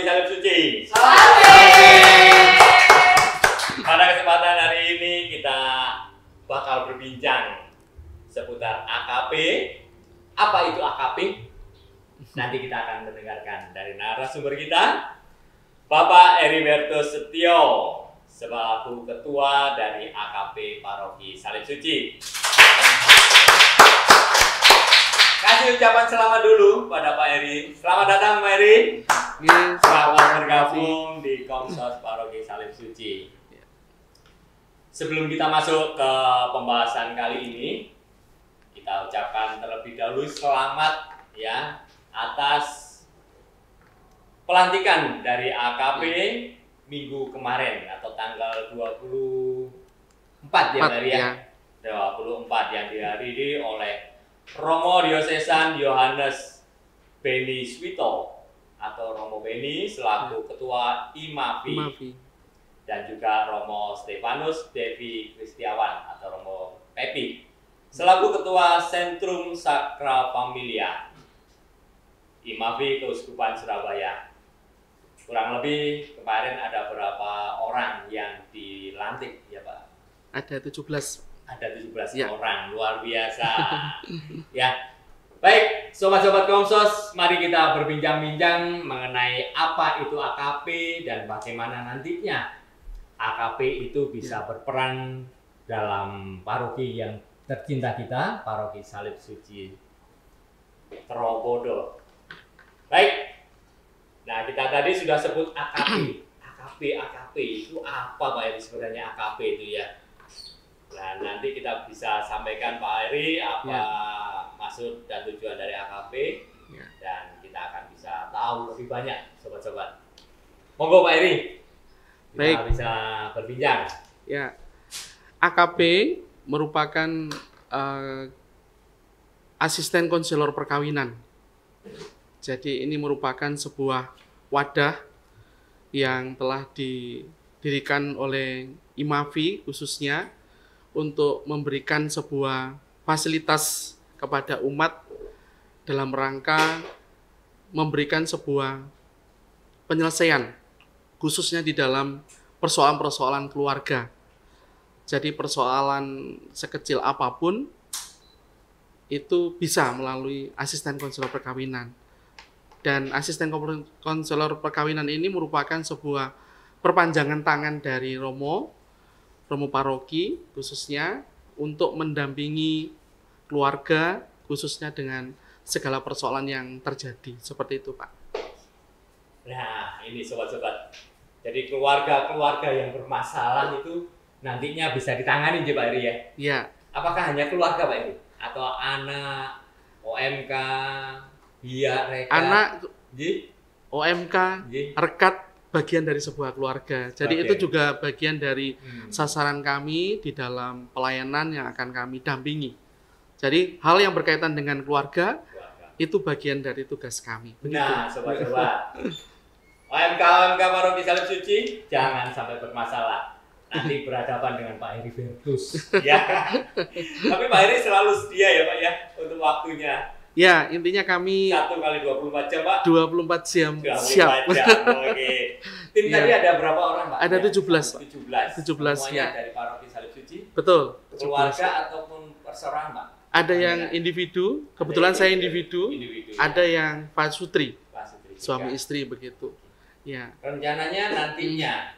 Salib Suci. Pada kesempatan hari ini kita bakal berbincang seputar AKP. Apa itu AKP? Nanti kita akan mendengarkan dari narasumber kita, Bapak Heribertus Setio, selaku Ketua dari AKP Paroki Salib Suci. Kasih ucapan selamat dulu pada Pak Heri. Selamat datang Pak Heri. Selamat bergabung di Komsos Paroki Salib Suci. Sebelum kita masuk ke pembahasan kali ini, kita ucapkan terlebih dahulu selamat ya atas pelantikan dari AKP minggu kemarin atau tanggal 24 ya Pak Heri ya. 24 yang dihadiri oleh Romo Diosesan Yohanes Beni Swito atau Romo Beni selaku Ketua IMAVI dan juga Romo Stefanus Devi Kristiawan atau Romo Pepi selaku Ketua Sentrum Sacra Familia IMAVI Keuskupan Surabaya. Kurang lebih kemarin ada berapa orang yang dilantik ya Pak? Ada 17. Ada 17 ya. Orang, luar biasa. Ya. Baik, sobat-sobat Komsos, mari kita berbincang-bincang mengenai apa itu AKP dan bagaimana nantinya AKP itu bisa berperan dalam paroki yang tercinta kita, Paroki Salib Suci Trobodo. Baik. Nah, kita tadi sudah sebut AKP. AKP itu apa Pak Heri sebenarnya AKP itu ya? Nah, nanti kita bisa sampaikan Pak Heri apa maksud dan tujuan dari AKP dan kita akan bisa tahu lebih banyak sobat-sobat. Monggo Pak Heri, kita bisa berbincang. Ya, AKP merupakan asisten konselor perkawinan. Jadi ini merupakan sebuah wadah yang telah didirikan oleh IMAVI khususnya untuk memberikan sebuah fasilitas kepada umat dalam rangka memberikan sebuah penyelesaian khususnya di dalam persoalan-persoalan keluarga. Jadi persoalan sekecil apapun itu bisa melalui asisten konselor perkawinan. Dan asisten konselor perkawinan ini merupakan sebuah perpanjangan tangan dari Romo Paroki khususnya untuk mendampingi keluarga khususnya dengan segala persoalan yang terjadi. Seperti itu Pak. Nah ini sobat-sobat, jadi keluarga-keluarga yang bermasalah itu nantinya bisa ditangani Pak Heri ya? Iya. Apakah hanya keluarga Pak Heri? Atau anak, OMK, biak, rekat? Anak, OMK, rekat, bagian dari sebuah keluarga. Jadi itu juga bagian dari sasaran kami di dalam pelayanan yang akan kami dampingi. Jadi hal yang berkaitan dengan keluarga itu bagian dari tugas kami. Begitu. Nah, sobat-sobat, OMK Paroki Salib Suci jangan sampai bermasalah. Nanti berhadapan dengan Pak Heribertus. Ya. Tapi Pak Heri selalu sedia ya Pak ya untuk waktunya. Ya, intinya kami 1 kali 24 jam Pak? 24 jam 24 siap. Jam, oke. Tim tadi ada berapa orang Pak? Ada 17 Pak. 17 semuanya dari Paroki Salib Suci? Betul. Keluarga ataupun perseorangan Pak? Ada yang individu, kebetulan saya individu. Ada yang pasutri, suami istri begitu. Ya. Rencananya nantinya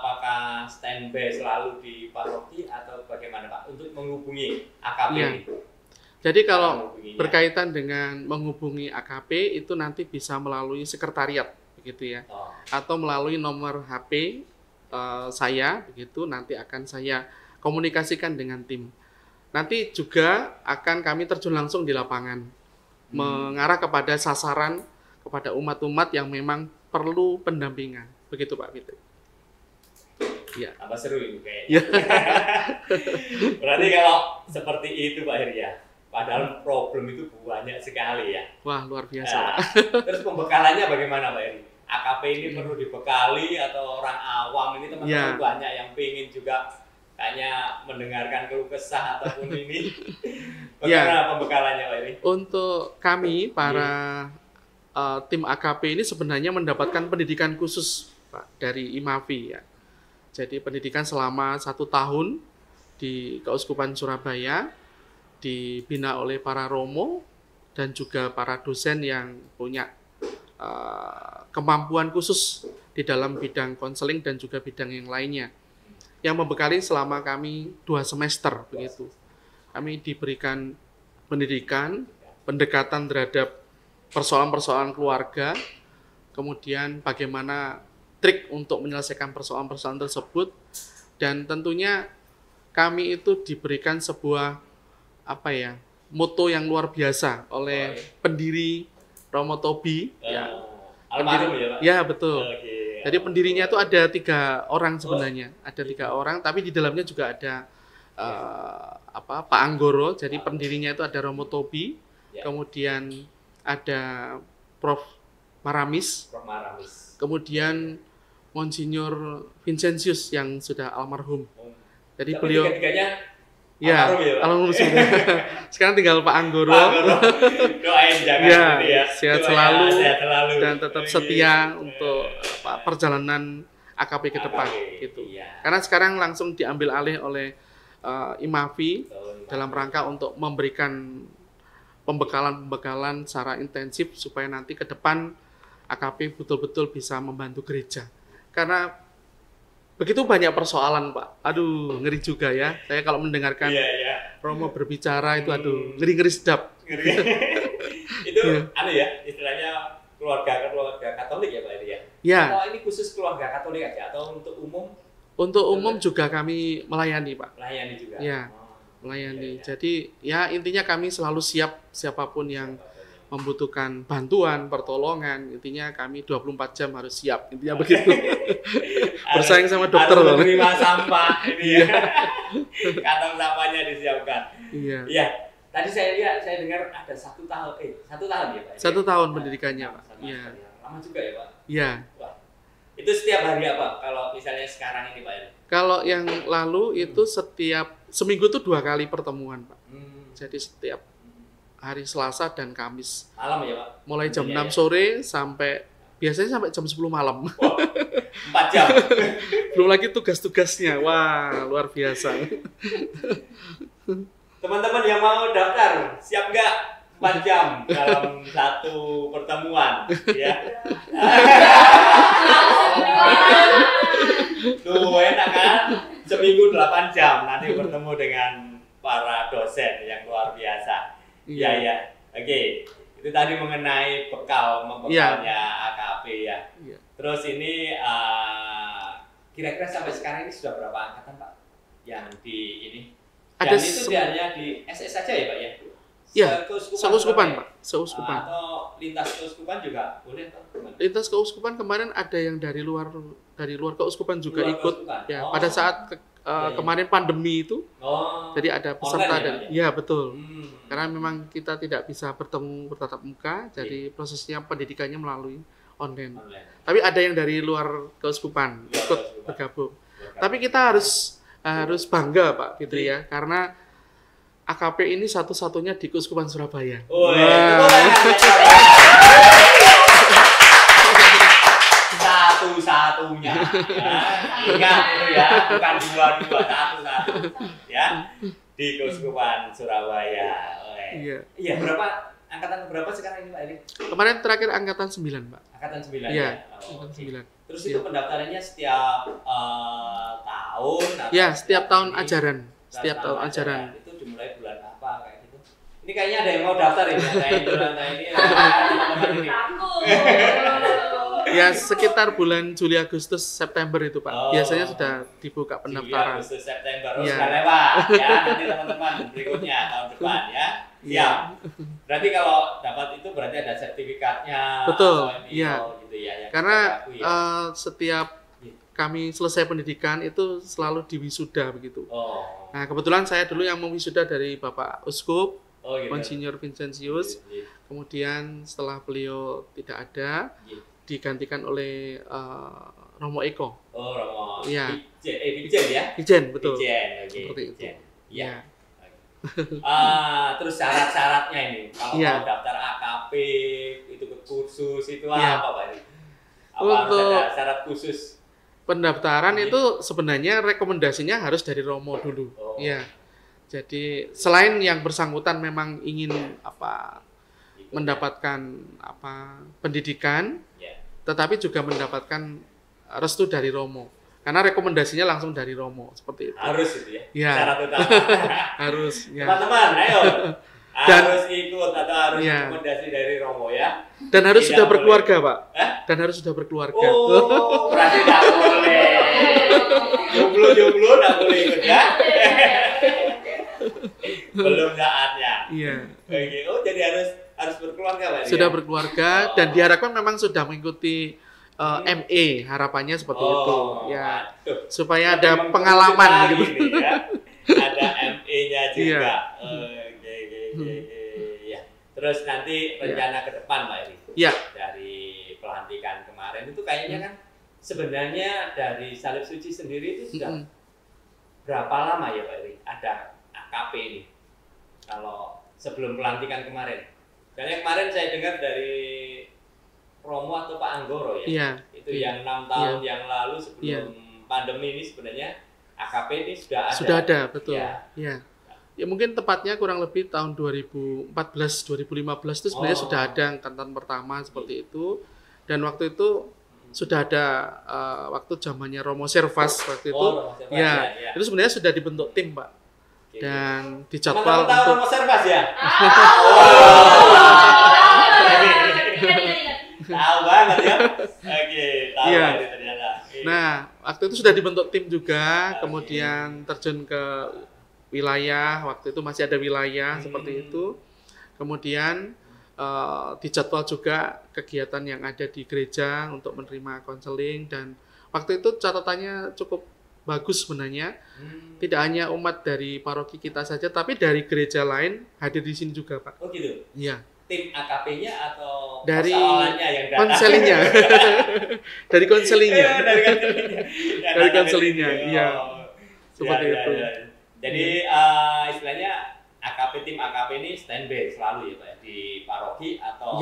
apakah standby selalu di paroki atau bagaimana Pak untuk menghubungi AKP ini? Jadi kalau berkaitan dengan menghubungi AKP itu nanti bisa melalui sekretariat begitu ya, atau melalui nomor HP saya begitu, nanti akan saya komunikasikan dengan tim. Nanti juga akan kami terjun langsung di lapangan, mengarah kepada sasaran kepada umat-umat yang memang perlu pendampingan, begitu Pak Fitri. Ya. Tambah seru ini kayaknya. Berarti kalau seperti itu Pak Heri ya. Padahal problem itu banyak sekali ya. Wah, luar biasa. Nah, terus pembekalannya bagaimana Pak Heri? AKP ini perlu dibekali atau orang awam ini teman-teman banyak yang pengen juga kayaknya mendengarkan keluh kesah ataupun ini. Bagaimana pembekalannya Pak Heri? Untuk kami para tim AKP ini sebenarnya mendapatkan pendidikan khusus Pak dari IMAFI ya. Jadi pendidikan selama 1 tahun di Keuskupan Surabaya, dibina oleh para romo dan juga para dosen yang punya kemampuan khusus di dalam bidang konseling dan juga bidang yang lainnya. Yang membekali selama kami 2 semester begitu. Kami diberikan pendidikan, pendekatan terhadap persoalan-persoalan keluarga, kemudian bagaimana trik untuk menyelesaikan persoalan-persoalan tersebut, dan tentunya kami itu diberikan sebuah moto yang luar biasa oleh pendiri Romo Tobi. Almarhum ya Pak? Ya betul. Jadi pendirinya itu ada 3 orang sebenarnya, ada 3 orang, tapi di dalamnya juga ada Pak Anggoro. Jadi pendirinya itu ada Romo Tobi, kemudian ada Prof. Maramis, kemudian Monsinyur Vincentius yang sudah almarhum. Jadi beliau almarhum sudah. Sekarang tinggal Pak Anggoro. Doain jangan sehat selalu dan tetap setia untuk perjalanan AKP ke depan gitu. Karena sekarang langsung diambil alih oleh IMAFI dalam rangka untuk memberikan pembekalan secara intensif supaya nanti ke depan AKP betul-betul bisa membantu gereja. Karena begitu banyak persoalan, Pak. Aduh, ngeri juga ya. Saya kalau mendengarkan Romo berbicara itu ngeri-ngeri sedap. Itu istilahnya keluarga Katolik ya Pak ini ya? Ya. Atau ini khusus keluarga Katolik aja atau untuk umum? Untuk umum juga kami melayani, Pak. Melayani juga. Ya. Melayani. Jadi ya intinya kami selalu siap siapapun yang membutuhkan bantuan, pertolongan, intinya kami 24 jam harus siap, intinya begitu. Bersaing sama dokter. Harus menerima sampah ini ya. Kantong sampahnya disiapkan. Iya. Tadi saya dengar ada 1 tahun ya Pak? 1 tahun pendidikannya Pak. Iya. Lama juga ya Pak? Iya. Itu setiap hari apa? Kalau misalnya sekarang ini Pak? Kalau yang lalu itu setiap seminggu itu 2 kali pertemuan Pak. Jadi setiap hari Selasa dan Kamis. Malam ya Pak? Mulai jam 6 sore biasanya sampai jam 10 malam. Wah, 4 jam. Belum lagi tugas-tugasnya. Wah, luar biasa. Teman-teman yang mau daftar, siap nggak 4 jam dalam 1 pertemuan? Ya. Tuh enak kan? Seminggu 8 jam nanti bertemu dengan para dosen yang luar biasa. Iya. Oke. Itu tadi mengenai membekalnya AKP ya. Terus ini kira-kira sampai sekarang ini sudah berapa angkatan Pak? Yang di ini? Dan itu hanya di SS saja ya Pak ya? Iya, seuskupan Pak, seuskupan. Atau lintas keuskupan juga boleh Pak? Lintas keuskupan kemarin ada yang dari luar keuskupan juga ikut. Ya, pada saat kemarin pandemi itu, jadi ada peserta dan betul. Karena memang kita tidak bisa bertemu bertatap muka, jadi prosesnya pendidikannya melalui online. Tapi ada yang dari luar keuskupan ikut bergabung. Tapi kita harus bangga Pak Fitri ya, karena AKP ini satu-satunya di Keuskupan Surabaya. Satu-satunya. Ingat itu ya, bukan 2, satu-satu. Ya, di Keuskupan Surabaya. Iya, angkatan berapa sekarang ini Pak Eli? Kemarin terakhir angkatan 9 Pak. Angkatan 9 ya? Angkatan 9. Terus itu pendaftarannya setiap tahun? Ya, setiap tahun ajaran. Setiap tahun ajaran. Itu dimulai bulan apa kayak gitu? Ini kayaknya ada yang mau daftar ini. Teman-teman ini. Ya, sekitar bulan Juli, Agustus, September itu Pak. Biasanya sudah dibuka pendaftaran. Juli, Agustus, September. Sudah lewat ya. Nanti teman-teman berikutnya tahun depan ya. Siap. Berarti kalau dapat itu berarti ada sertifikatnya. Betul. Iya. Gitu ya, karena setiap kami selesai pendidikan itu selalu diwisuda begitu. Nah, kebetulan saya dulu yang mewisuda dari Bapak Uskup, Monsinyur Vincentius. Kemudian setelah beliau tidak ada, digantikan oleh Romo Eko. Romo. Iya. Vincent ya? Vincent, betul. Seperti itu. Iya. Terus syarat-syaratnya ini kalau mau daftar AKP itu kursus itu apa Pak Eri? Apa untuk harus ada syarat khusus? Pendaftaran itu sebenarnya rekomendasinya harus dari Romo dulu. Ya. Jadi selain yang bersangkutan memang ingin mendapatkan pendidikan, tetapi juga mendapatkan restu dari Romo. Karena rekomendasinya langsung dari Romo seperti itu. Harus itu ya. Syarat utama. Harus. Ya. Teman-teman, ayo. Harus ikut atau harus rekomendasi dari Romo ya. Dan harus sudah berkeluarga, Pak. Dan harus sudah berkeluarga. Oh, berarti tidak boleh. Jomblo tidak boleh ikut ya. Belum saatnya. Iya. Oke. Oh, jadi harus berkeluarga Pak. Sudah berkeluarga dan diharapkan memang sudah mengikuti ME, harapannya seperti itu. Ya. Supaya ada pengalaman gitu. Ya. Ada ME-nya juga. Ya. Terus nanti rencana ke depan Pak Eri. Ya. Dari pelantikan kemarin itu kayaknya kan sebenarnya dari Salib Suci sendiri itu sudah berapa lama ya Pak Eri ada AKP ini? Kalau sebelum pelantikan kemarin. Karena kemarin saya dengar dari Romo atau Pak Anggoro ya. Itu yang 6 tahun yang lalu sebelum pandemi ini sebenarnya AKP ini sudah ada. Sudah ada, betul. Ya mungkin tepatnya kurang lebih tahun 2014 2015 itu sebenarnya sudah ada angkatan pertama seperti itu. Dan waktu itu sudah ada waktu zamannya Romo Servas waktu itu. Itu sebenarnya sudah dibentuk tim, Pak. Dan dijadwal untuk Romo Servas ya. Tahu banget ya. Oke, tahu ternyata. Nah, waktu itu sudah dibentuk tim juga, kemudian terjun ke wilayah, waktu itu masih ada wilayah seperti itu. Kemudian dijadwal juga kegiatan yang ada di gereja untuk menerima konseling dan waktu itu catatannya cukup bagus sebenarnya. Tidak hanya umat dari paroki kita saja, tapi dari gereja lain hadir di sini juga, Pak. Oh gitu? Iya. Tim AKP-nya atau dari yang datang? konselingnya. Dari konselingnya. Dari konselingnya, iya. Seperti itu. Jadi istilahnya tim AKP ini standby selalu ya Pak di paroki atau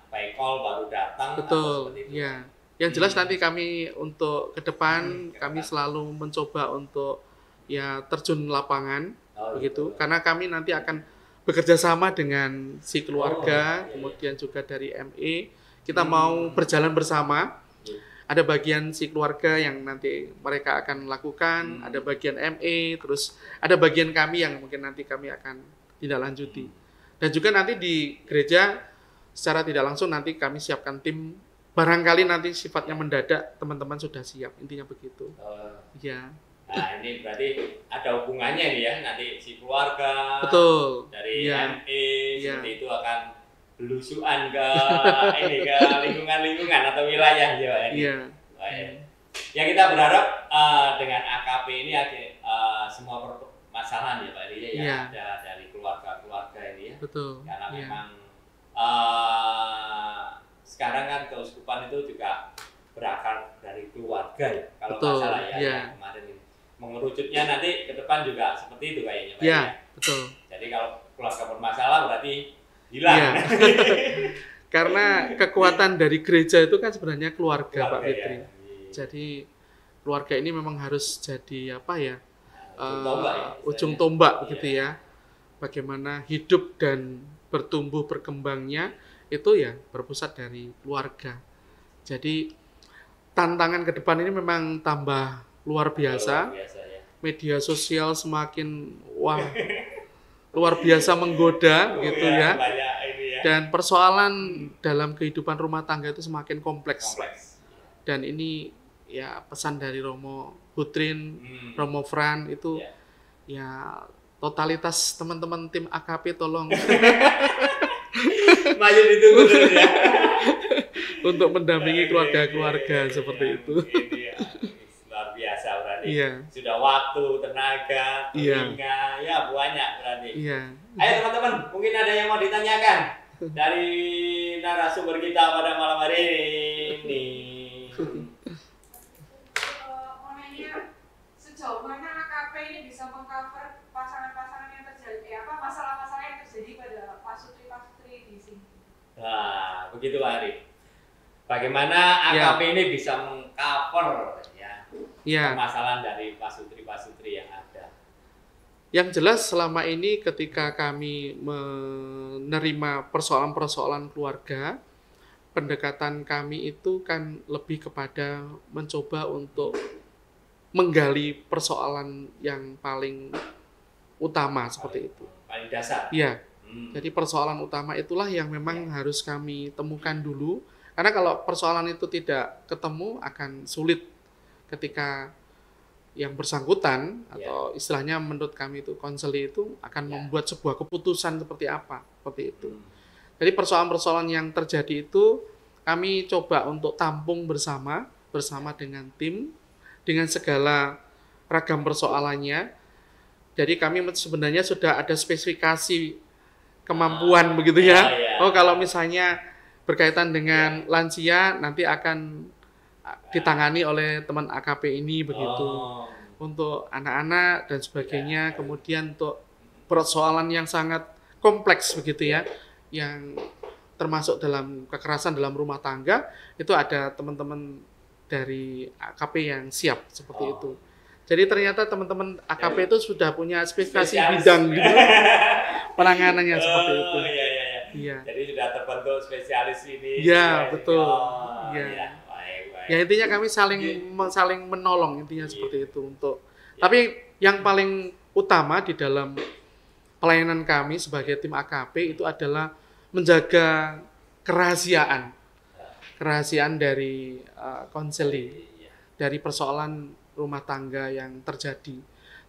by call baru datang. Betul. Iya. Yang jelas nanti kami untuk ke depan kami selalu mencoba untuk terjun lapangan begitu. Karena kami nanti akan bekerja sama dengan si keluarga, kemudian juga dari ME. Kita mau berjalan bersama. Ada bagian si keluarga yang nanti mereka akan lakukan, ada bagian ME, terus ada bagian kami yang mungkin nanti kami akan tindak lanjuti. Dan juga nanti di gereja secara tidak langsung nanti kami siapkan tim. Barangkali nanti sifatnya mendadak, teman-teman sudah siap, intinya begitu. Ya. Nah ini berarti ada hubungannya nih ya, nanti si keluarga dari ME seperti itu akan belusuan ke ke lingkungan atau wilayah ya Pak. Ya kita berharap dengan AKP ini semua permasalahan ya Pak yang ada dari keluarga ini ya. Betul. Karena memang sekarang kan keuskupan itu juga berakar dari keluarga ya kalau nggak salah ya kemarin ini. Mengerucutnya nanti ke depan juga seperti itu kayaknya Pak. Iya, betul. Jadi kalau keluarga bermasalah berarti hilang. Karena kekuatan dari gereja itu kan sebenarnya keluarga Pak Fitri. Jadi keluarga ini memang harus jadi ujung tombak gitu ya. Bagaimana hidup dan bertumbuh berkembangnya itu berpusat dari keluarga. Jadi tantangan ke depan ini memang tambah luar biasa. Media sosial semakin luar biasa menggoda gitu ya. Dan persoalan dalam kehidupan rumah tangga itu semakin kompleks. Dan ini pesan dari Romo Hutrin, Romo Fran itu totalitas teman-teman tim AKP tolong maju ditunggu terus ya. Untuk mendampingi keluarga-keluarga seperti itu. Luar biasa berarti. Sudah waktu, tenaga, telinga, banyak berarti. Ayo teman-teman, mungkin ada yang mau ditanyakan dari narasumber kita pada malam hari ini. Sejauh mana AKP ini bisa mengcover pasangan-pasangan yang terjadi, masalah-masalah yang terjadi pada pasutri di sini? Nah, begitu Pak Ari. bagaimana AKP ini bisa mengcover permasalahan dari pasutri yang ada. Yang jelas selama ini ketika kami menerima persoalan-persoalan keluarga, pendekatan kami itu kan lebih kepada mencoba untuk menggali persoalan yang paling utama seperti itu. Paling dasar. Iya. Jadi persoalan utama itulah yang memang harus kami temukan dulu. Karena kalau persoalan itu tidak ketemu akan sulit ketika yang bersangkutan atau istilahnya menurut kami itu konseli itu akan membuat sebuah keputusan seperti apa, seperti itu. Jadi persoalan-persoalan yang terjadi itu kami coba untuk tampung bersama dengan tim dengan segala ragam persoalannya. Jadi kami sebenarnya sudah ada spesifikasi kemampuan begitu ya. Oh kalau misalnya berkaitan dengan lansia nanti akan ditangani oleh teman AKP ini begitu. Untuk anak-anak dan sebagainya, kemudian untuk persoalan yang sangat kompleks begitu ya, yang termasuk dalam kekerasan dalam rumah tangga, itu ada teman-teman dari AKP yang siap seperti itu. Jadi ternyata teman-teman AKP itu sudah punya spesifikasi bidang gitu. Penanganannya seperti itu. Iya. Jadi sudah terbentuk spesialis ini. Iya, betul. Ya intinya kami saling menolong intinya seperti itu untuk. Tapi yang paling utama di dalam pelayanan kami sebagai tim AKP itu adalah menjaga kerahasiaan dari konseli, dari persoalan rumah tangga yang terjadi.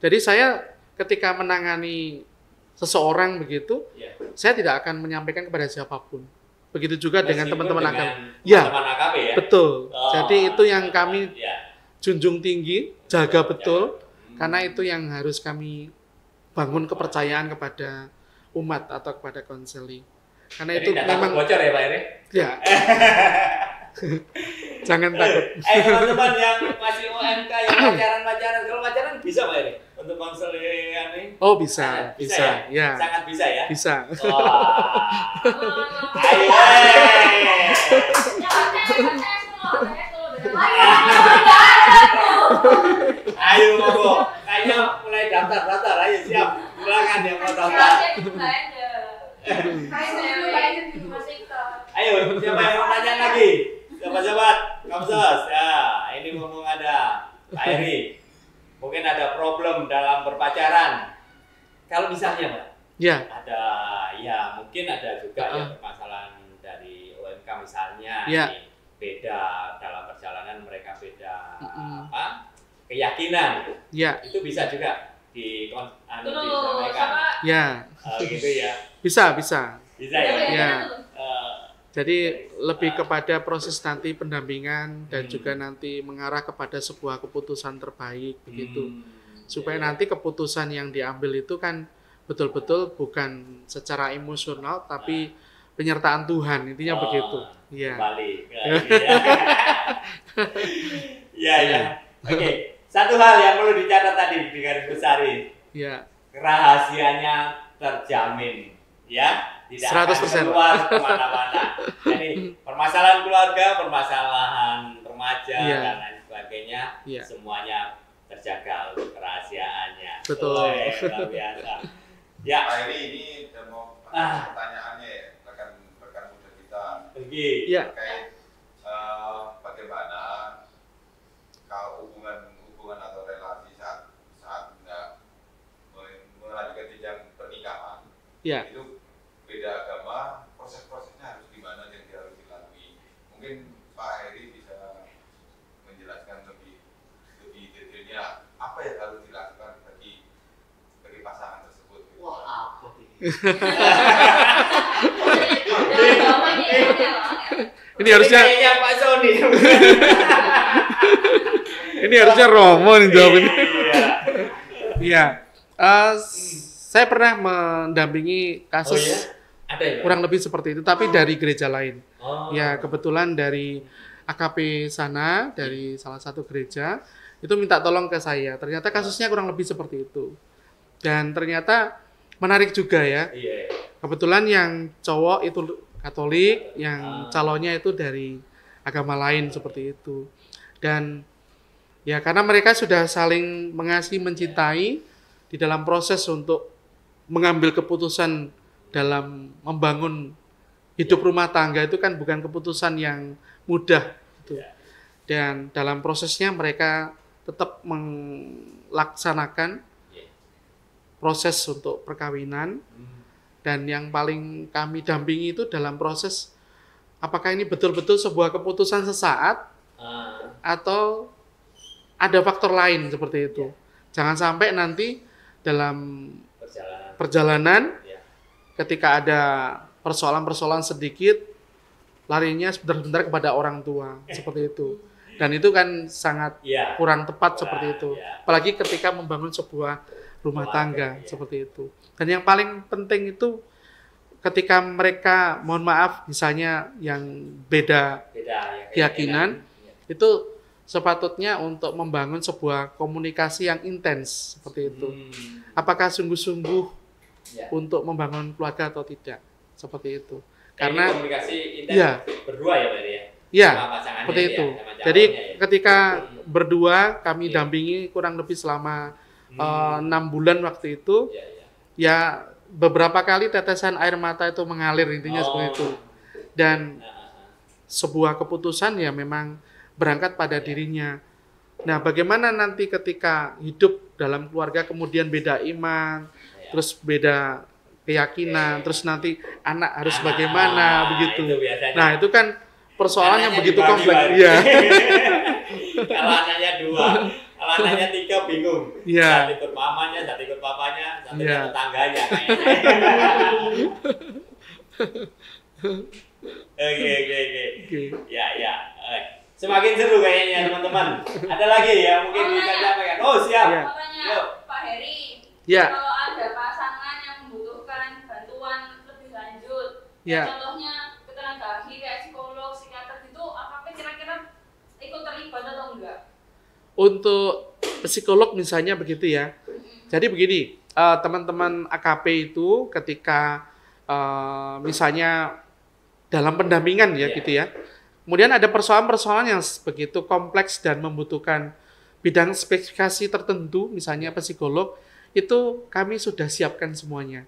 Jadi saya ketika menangani seseorang begitu, saya tidak akan menyampaikan kepada siapapun. Begitu juga dengan teman-teman AKP. AKP ya. Betul. Jadi itu yang kami junjung tinggi, jaga betul, karena itu yang harus kami bangun kepercayaan kepada umat atau kepada konseli. Karena jadi itu memang bocor ya Pak Eri? Ya. Jangan takut. Teman-teman yang masih UMK yang pacaran, kalau pacaran bisa Pak Eri? Untuk konseling ini? Oh bisa. Ya. Sangat bisa ya? Bisa. Ayo monggo, kayaknya mulai daftar, ayo siap, silakan yang mau daftar. Ayo, siapa yang mau tanya lagi? Sahabat-sahabat, Kamsos, ya ini ngomong ada Pak Eri. Mungkin ada problem dalam berpacaran. Kalau misalnya Pak, ada mungkin ada juga permasalahan dari UMK misalnya, beda dalam perjalanan mereka beda keyakinan, itu bisa juga disampaikan. Gitu ya. Bisa ya. Jadi lebih kepada proses nanti pendampingan dan juga nanti mengarah kepada sebuah keputusan terbaik begitu. Supaya nanti keputusan yang diambil itu kan betul-betul bukan secara emosional tapi penyertaan Tuhan, intinya begitu. Balik. Oke. Satu hal yang perlu dicatat tadi di garis besari. Rahasianya terjamin. Tidak 100% akan keluar kemana-mana. Jadi permasalahan keluarga, permasalahan remaja dan lain sebagainya, semuanya terjaga untuk kerahasiaannya. Betul. Luar biasa. Pak Eri, ini mau pertanyaannya ya, rekan muda kita terkait bagaimana kalau hubungan atau relasi saat melanjutkan jenjang pernikahan. Itu beda agama, proses-prosesnya harus gimana yang harus dilalui. Mungkin Pak Heri bisa menjelaskan lebih detailnya apa yang harus dilakukan bagi pasangan tersebut. Wah, apa ini? Ini harusnya Pak Sony. Ini harusnya Romo nih jawabnya. Iya. Saya pernah mendampingi kasus kurang lebih seperti itu, tapi dari gereja lain. Ya, kebetulan dari AKP sana, dari salah satu gereja, itu minta tolong ke saya. Ternyata kasusnya kurang lebih seperti itu. Dan ternyata menarik juga ya. Kebetulan yang cowok itu Katolik, yang calonnya itu dari agama lain seperti itu. Dan ya karena mereka sudah saling mengasihi, mencintai di dalam proses untuk mengambil keputusan dalam membangun hidup rumah tangga itu kan bukan keputusan yang mudah gitu. Dan dalam prosesnya mereka tetap melaksanakan proses untuk perkawinan. Dan yang paling kami dampingi itu dalam proses apakah ini betul-betul sebuah keputusan sesaat atau ada faktor lain seperti itu. Jangan sampai nanti dalam perjalanan ketika ada persoalan-persoalan sedikit larinya sebentar-sebentar kepada orang tua seperti itu. Dan itu kan sangat kurang tepat seperti itu. Apalagi ketika membangun sebuah rumah tangga seperti itu. Dan yang paling penting itu ketika mereka, mohon maaf, misalnya yang beda keyakinan, itu sepatutnya untuk membangun sebuah komunikasi yang intens seperti itu. Apakah sungguh-sungguh untuk membangun keluarga atau tidak, seperti itu. Karena komunikasi intens berdua ya Pak ya? Ya, seperti itu. Jadi ketika berdua kami dampingi kurang lebih selama 6 bulan waktu itu, ya beberapa kali tetesan air mata itu mengalir intinya seperti itu. Dan sebuah keputusan ya memang berangkat pada dirinya. Nah, bagaimana nanti ketika hidup dalam keluarga kemudian beda iman, terus beda keyakinan, terus nanti anak harus bagaimana begitu. Nah, itu kan persoalan yang begitu kompleks. Iya. Kalau anaknya 2. Kalau anaknya 3 bingung. Iya. Satu ikut mamanya, satu ikut papanya, satu ikut tetangganya. Oke. Ya. Semakin seru kayaknya teman-teman. Ada lagi ya mungkin bisa disampaikan. Oh siap. Makanya Pak Heri. Ya. Kalau ada pasangan yang membutuhkan bantuan lebih lanjut, contohnya ketenaga ahli kayak psikolog, psikiater gitu, apakah kira-kira ikut terlibat atau enggak? Untuk psikolog misalnya begitu ya. Jadi begini, teman-teman AKP itu ketika misalnya dalam pendampingan ya gitu ya. Kemudian ada persoalan-persoalan yang begitu kompleks dan membutuhkan bidang spesifikasi tertentu, misalnya psikolog, itu kami sudah siapkan semuanya.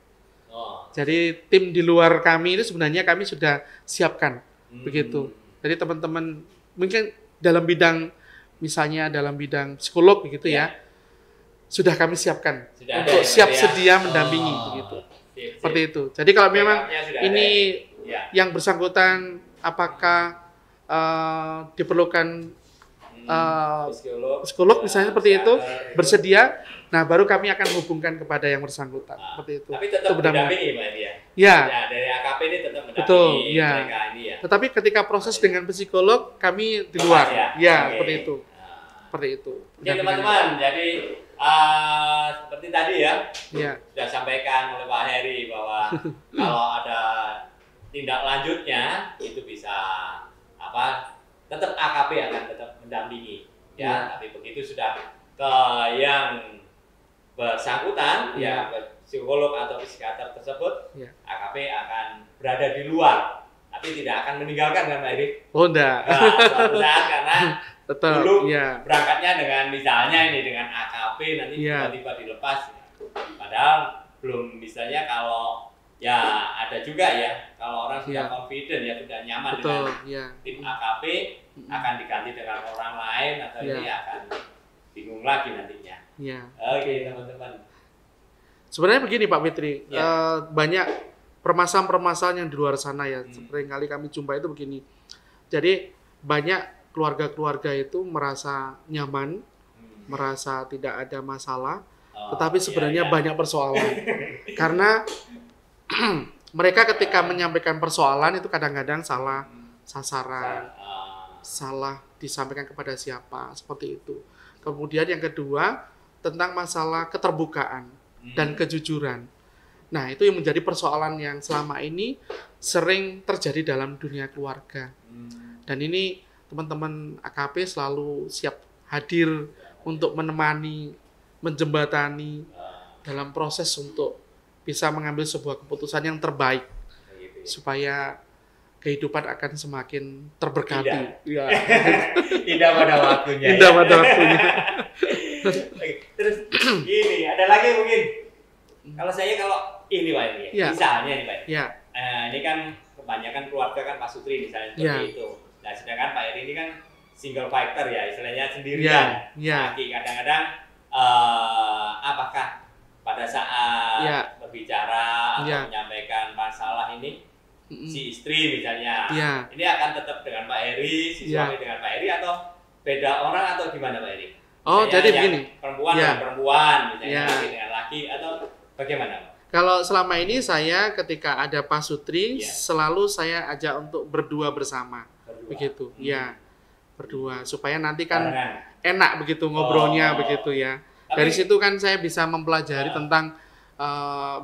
Jadi tim di luar kami itu sebenarnya kami sudah siapkan begitu. Jadi teman-teman mungkin dalam bidang misalnya dalam bidang psikolog begitu ya, sudah kami siapkan untuk siap sedia mendampingi begitu. Seperti itu. Jadi kalau memang ini yang bersangkutan apakah diperlukan psikolog misalnya seperti itu bersedia, nah baru kami akan hubungkan kepada yang bersangkutan seperti itu. Tapi tetap mendampingi Pak ya. Ya. Dari AKP ini tetap mendampingi mereka ini ya. Tetapi ketika proses dengan psikolog kami di luar. Seperti itu. Seperti itu. Oke teman-teman, jadi seperti tadi ya. Sudah sampaikan oleh Pak Heri bahwa kalau ada tindak lanjutnya itu bisa tetap AKP akan tetap mendampingi tapi begitu sudah ke yang bersangkutan psikolog atau psikiater tersebut AKP akan berada di luar tapi tidak akan meninggalkan kan Pak Heri? Oh enggak. Suatu saat karena tetap, dulu berangkatnya dengan misalnya ini dengan AKP nanti tiba-tiba dilepas padahal belum misalnya kalau ada juga ya kalau orang sudah confident sudah nyaman dengan tim AKP akan diganti dengan orang lain atau ini akan bingung lagi nantinya. Oke teman-teman. Sebenarnya begini Pak Fitri, banyak permasalahan-permasalahan yang di luar sana ya. Seperti kali kami jumpa itu begini. Jadi banyak keluarga-keluarga itu merasa nyaman, merasa tidak ada masalah, tetapi sebenarnya banyak persoalan. Karena mereka ketika menyampaikan persoalan itu kadang-kadang salah sasaran, salah disampaikan kepada siapa, seperti itu. Kemudian yang kedua, tentang masalah keterbukaan dan kejujuran. Nah, itu yang menjadi persoalan yang selama ini sering terjadi dalam dunia keluarga. Dan ini teman-teman AKP selalu siap hadir untuk menemani, menjembatani dalam proses untuk bisa mengambil sebuah keputusan yang terbaik supaya kehidupan akan semakin terberkati. Iya. Indah pada waktunya. Indah pada waktunya. Terus ini ada lagi mungkin. Kalau ini Pak ini, misalnya nih Pak. Iya. Ini kan kebanyakan keluarga kan Pak Sutri misalnya seperti itu. Nah sedangkan Pak Heri ini kan single fighter ya, istilahnya sendirian. Kadang-kadang apakah pada saat berbicara atau menyampaikan masalah ini si istri misalnya, ini akan tetap dengan Pak Heri, si suami dengan Pak Heri atau beda orang atau gimana Pak Heri? Oh, jadi begini. Perempuan dengan perempuan, misalnya laki dengan laki atau bagaimana Pak? Kalau selama ini saya ketika ada Pak Sutri, selalu saya ajak untuk berdua bersama. Begitu. Berdua supaya nanti kan enak begitu ngobrolnya begitu ya. Dari situ kan saya bisa mempelajari tentang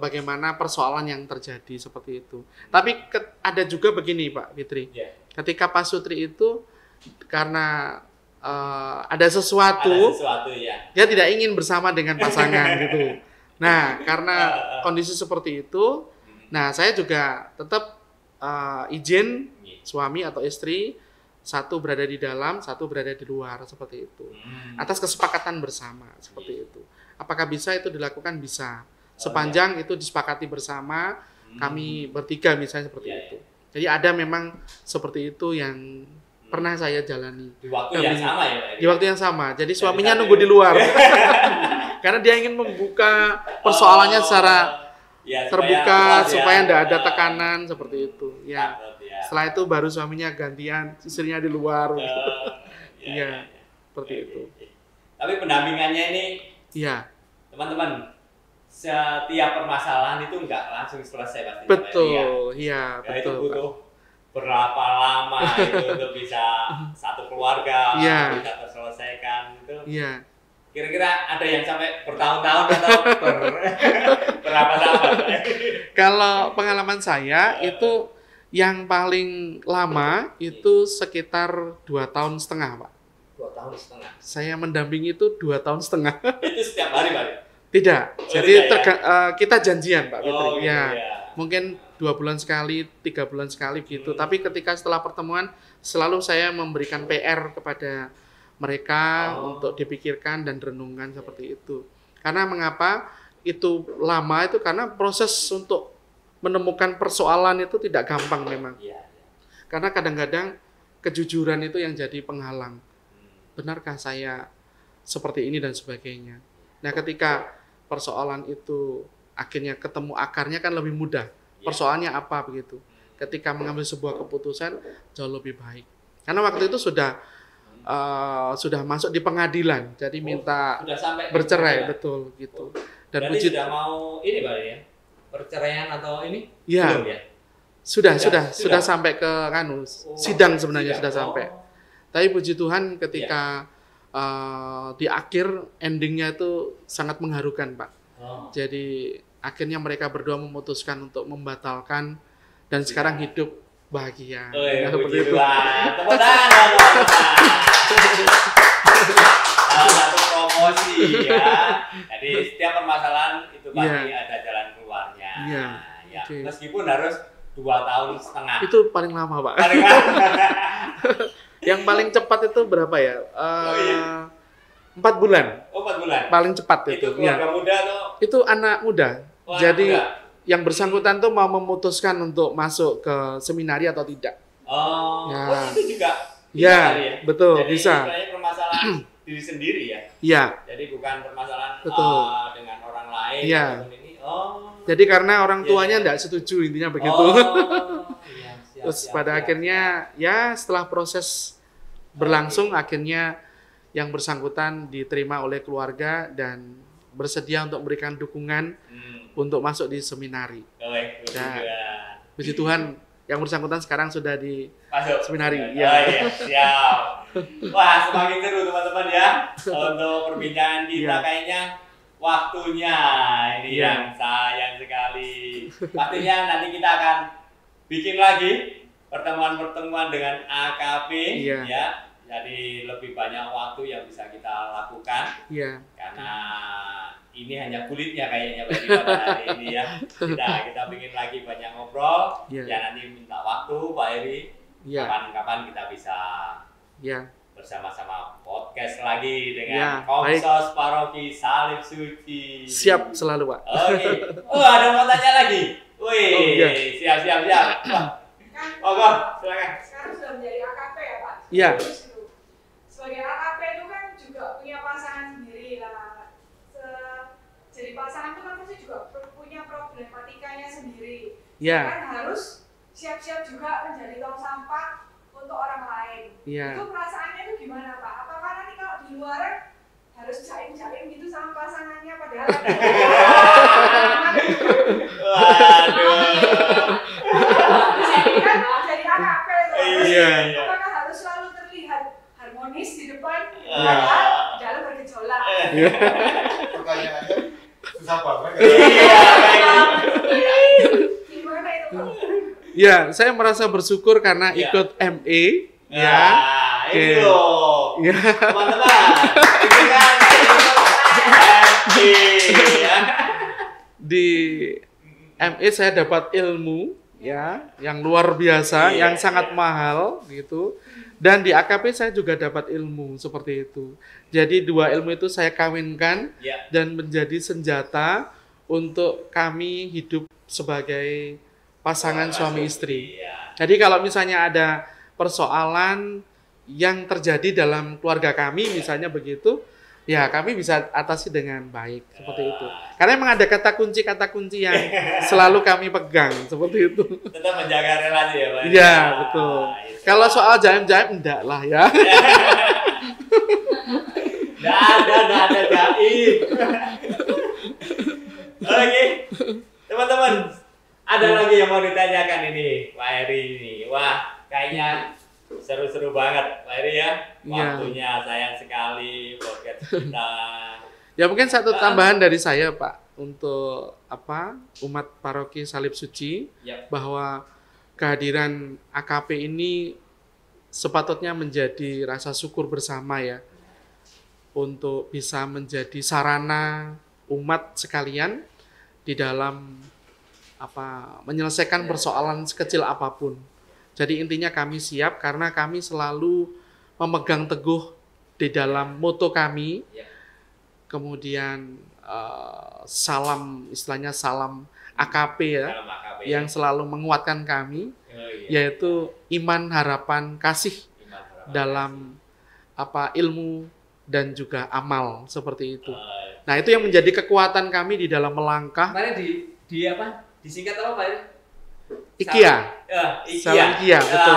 bagaimana persoalan yang terjadi seperti itu. Tapi ada juga begini Pak Fitri. Ketika Pak Sutri itu karena ada sesuatu dia tidak ingin bersama dengan pasangan gitu. Nah, karena kondisi seperti itu, nah saya juga tetap izin suami atau istri, satu berada di dalam, satu berada di luar seperti itu. Atas kesepakatan bersama seperti itu. Apakah bisa itu dilakukan? Bisa. Sepanjang itu disepakati bersama, kami bertiga misalnya seperti itu. Jadi ada memang seperti itu yang pernah saya jalani. Di waktu yang sama ya Pak? Di waktu yang sama. Jadi suaminya nunggu di luar. Karena dia ingin membuka persoalannya secara terbuka supaya tidak ada tekanan seperti itu. Ya. Setelah itu baru suaminya gantian, istrinya di luar. Iya, seperti itu. Tapi pendampingannya ini, teman-teman, setiap permasalahan itu nggak langsung selesai pasti. Betul, iya, betul. Itu butuh berapa lama itu untuk bisa satu keluarga bisa terselesaikan itu. Iya. Kira-kira ada yang sampai bertahun-tahun atau berapa tahun? Kalau pengalaman saya itu yang paling lama itu sekitar 2,5 tahun Pak. 2,5 tahun. Saya mendampingi itu 2,5 tahun. Itu setiap hari Pak? Tidak. Jadi kita janjian Pak Fitri. Gitu, mungkin 2 bulan sekali, 3 bulan sekali gitu. Tapi ketika setelah pertemuan selalu saya memberikan PR kepada mereka untuk dipikirkan dan renungkan seperti itu. Karena mengapa itu lama itu karena proses untuk menemukan persoalan itu tidak gampang memang. Karena kadang-kadang kejujuran itu yang jadi penghalang. Benarkah saya seperti ini dan sebagainya. Nah, ketika persoalan itu akhirnya ketemu akarnya kan lebih mudah. Persoalannya apa begitu. Ketika mengambil sebuah keputusan jauh lebih baik. Karena waktu itu sudah masuk di pengadilan, jadi minta bercerai, betul gitu. Dan puji sudah mau ini Pak ya, perceraian atau ini? Ya, belum ya? Sudah sampai ke sidang sebenarnya sudah sampai. Tapi puji Tuhan ketika di akhir endingnya itu sangat mengharukan Pak. Jadi akhirnya mereka berdua memutuskan untuk membatalkan dan sekarang hidup bahagia. Seperti itu. Tepuk tangan. Salah satu promosi ya. Jadi setiap permasalahan itu pasti ada jalan keluarnya. Meskipun harus 2,5 tahun. Itu paling lama Pak. Yang paling cepat itu berapa ya? 4 bulan. 4 bulan. Paling cepat itu. Itu keluarga muda atau? Itu anak muda. Jadi yang bersangkutan tuh mau memutuskan untuk masuk ke seminari atau tidak. Itu juga bisa ya? Betul, jadi, bisa. Jadi permasalahan diri sendiri ya? Iya. Jadi bukan permasalahan dengan orang lain. Iya. Jadi karena orang tuanya tidak setuju intinya begitu. Terus pada akhirnya ya setelah proses berlangsung akhirnya yang bersangkutan diterima oleh keluarga dan bersedia untuk memberikan dukungan untuk masuk di seminari. Puji Tuhan, yang bersangkutan sekarang sudah di seminari. Siap. Wah, semakin seru teman-teman ya untuk perbincangan kita. Kayaknya waktunya ini yang sayang sekali. Pastinya nanti kita akan bikin lagi pertemuan-pertemuan dengan AKP ya. Jadi lebih banyak waktu yang bisa kita lakukan karena ini hanya kulitnya kayaknya Pak Heri pada hari ini ya. Kita ingin lagi banyak ngobrol. Ya nanti minta waktu Pak Heri. Kapan-kapan kita bisa bersama-sama podcast lagi dengan Komsos Paroki Salib Suci. Siap selalu Pak. Oke. Ada mau tanya lagi? Wih, siap. Silakan. Sekarang sudah menjadi AKP ya Pak? Iya. Sebagai AKP itu kan juga punya pasangan sendiri lah. Jadi pasangan itu kan pasti juga punya problematikanya sendiri. Iya. Kan harus siap-siap juga menjadi tong sampah untuk orang lain. Iya. Itu perasaannya itu gimana Pak? Apakah nanti kalau di luar harus jaim-jaim gitu sama pasangannya padahal waduh. Jadi AKP itu. Iya. Apakah harus selalu terlihat harmonis di depan padahal dalam bergejolak? Pertanyaannya susah banget. Gimana itu Pak? Ya, saya merasa bersyukur karena ikut ME. Ini loh. Teman-teman, ini kan di ME saya dapat ilmu yang luar biasa, yang sangat mahal gitu. Dan di AKP saya juga dapat ilmu seperti itu. Jadi dua ilmu itu saya kawinkan dan menjadi senjata untuk kami hidup sebagai pasangan suami istri. Jadi kalau misalnya ada persoalan yang terjadi dalam keluarga kami misalnya begitu, ya kami bisa atasi dengan baik seperti itu. Karena memang ada kata kunci yang selalu kami pegang seperti itu. Tetap menjaga relasi ya Pak? Iya, betul. Kalau soal jaim-jaim enggak lah ya. Enggak ada jaim. Oke, teman-teman. Ada lagi yang mau ditanyakan ini, Pak Heri ini. Wah, kayaknya seru-seru banget, Pak Heri ya. Waktunya sayang sekali podcast kita. Ya mungkin satu tambahan dari saya Pak untuk umat Paroki Salib Suci bahwa kehadiran AKP ini sepatutnya menjadi rasa syukur bersama ya untuk bisa menjadi sarana umat sekalian di dalam menyelesaikan persoalan sekecil apapun. Jadi intinya kami siap karena kami selalu memegang teguh di dalam moto kami. Kemudian salam AKP ya, yang selalu menguatkan kami, yaitu iman, harapan, kasih dalam ilmu dan juga amal seperti itu. Nah itu yang menjadi kekuatan kami di dalam melangkah. Kemarin disingkat apa Pak? IKIA. Salam IKIA, betul.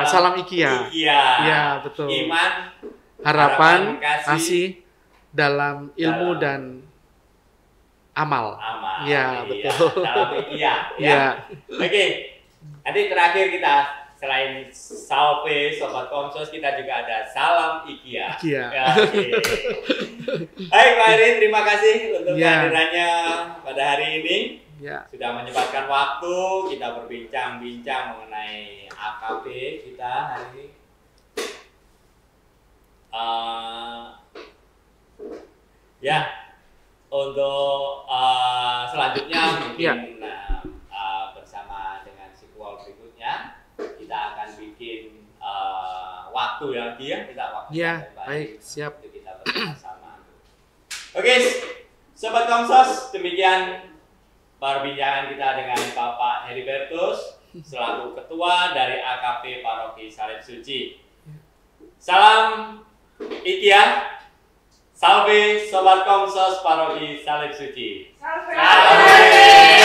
Salam IKIA. Ya, betul. Iman, harapan, kasih dalam ilmu dan amal. Ya, betul. Salam IKIA. Ya. Oke. Nanti terakhir kita selain Salve Sobat Komsos, kita juga ada Salam IKIA. Baik Pak Heri, terima kasih untuk kehadirannya pada hari ini. Sudah menyempatkan waktu kita berbincang-bincang mengenai AKP kita hari ini. Untuk selanjutnya mungkin bersama dengan sequel berikutnya kita akan bikin waktu lagi ya, baik, siap untuk kita bersama. Oke, Sobat Komsos, demikian perbincangan kita dengan Bapak Heribertus selaku Ketua dari AKP Paroki Salib Suci. Salam IKIA, Salve Sobat Komsos Paroki Salib Suci. Salve.